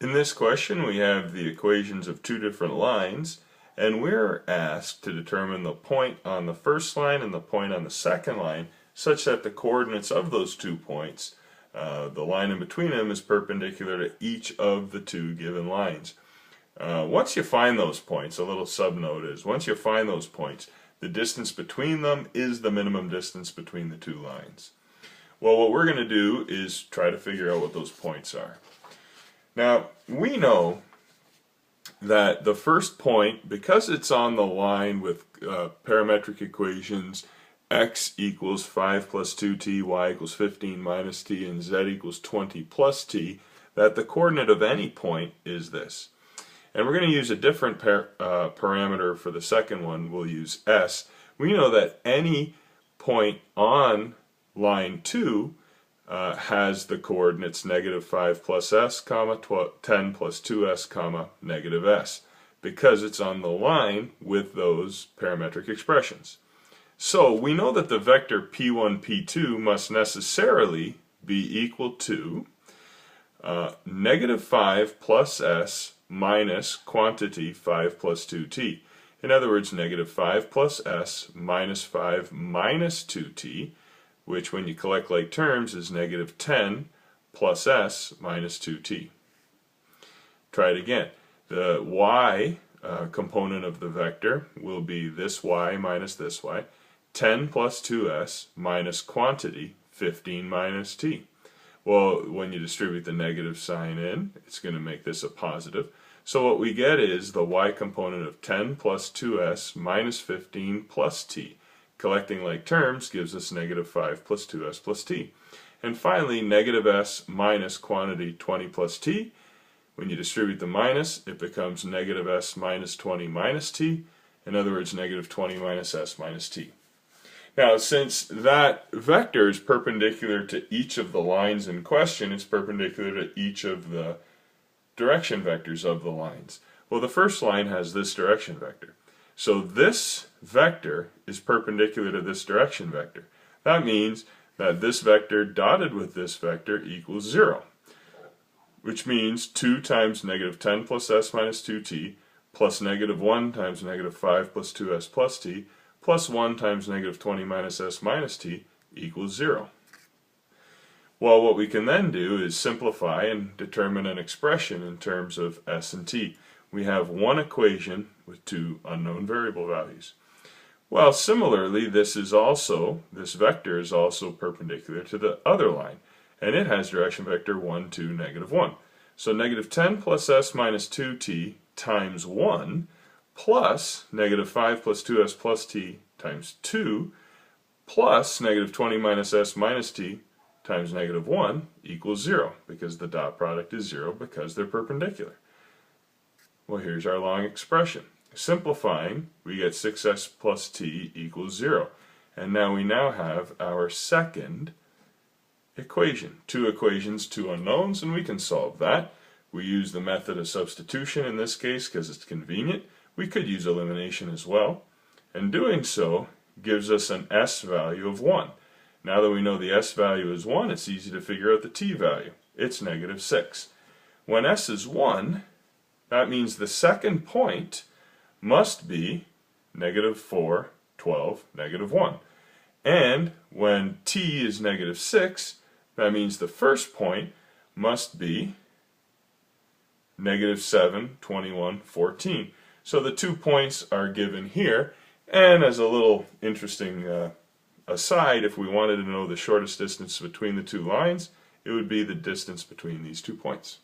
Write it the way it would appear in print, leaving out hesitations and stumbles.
In this question we have the equations of two different lines, and we're asked to determine the point on the first line and the point on the second line such that the coordinates of those 2 points, the line in between them, is perpendicular to each of the two given lines. Once you find those points, a little subnote is, once you find those points, the distance between them is the minimum distance between the two lines. Well, what we're going to do is try to figure out what those points are. Now, we know that the first point, because it's on the line with parametric equations x equals 5 plus 2t, y equals 15 minus t, and z equals 20 plus t, that the coordinate of any point is this. And we're going to use a different parameter for the second one. We'll use s. We know that any point on line 2 has the coordinates negative 5 plus s, comma 10 plus 2s, comma negative s, because it's on the line with those parametric expressions. So we know that the vector p1, p2 must necessarily be equal to negative 5 plus s minus quantity 5 plus 2t. In other words, negative 5 plus s minus 5 minus 2t, which when you collect like terms is negative 10 plus s minus 2t. Try it again. The y component of the vector will be this y minus this y. 10 plus 2s minus quantity 15 minus t. Well, when you distribute the negative sign in, it's going to make this a positive. So what we get is the y component of 10 plus 2s minus 15 plus t. Collecting like terms gives us negative 5 plus 2s plus t. And finally, negative s minus quantity 20 plus t. When you distribute the minus, it becomes negative s minus 20 minus t. In other words, negative 20 minus s minus t. Now, since that vector is perpendicular to each of the lines in question, it's perpendicular to each of the direction vectors of the lines. Well, the first line has this direction vector. So this vector is perpendicular to this direction vector. That means that this vector dotted with this vector equals 0, which means 2 times negative 10 plus s minus 2t plus negative 1 times negative 5 plus 2s plus t plus 1 times negative 20 minus s minus t equals 0. Well, what we can then do is simplify and determine an expression in terms of s and t. We have one equation with two unknown variable values. Well, similarly, this vector is also perpendicular to the other line, and it has direction vector 1, 2, negative 1. So negative 10 plus s minus 2t times 1 plus negative 5 plus 2s plus t times 2 plus negative 20 minus s minus t times negative 1 equals 0, because the dot product is 0 because they're perpendicular. Well, here's our long expression. Simplifying, we get 6s plus t equals 0. And now we have our second equation. Two equations, two unknowns, and we can solve that. We use the method of substitution in this case because it's convenient. We could use elimination as well. And doing so gives us an s value of 1. Now that we know the s value is 1, it's easy to figure out the t value. It's negative 6. When s is 1, that means the second point must be negative 4, 12, negative 1. And when t is negative 6, that means the first point must be negative 7, 21, 14. So the 2 points are given here. And as a little interesting aside, if we wanted to know the shortest distance between the two lines, it would be the distance between these 2 points.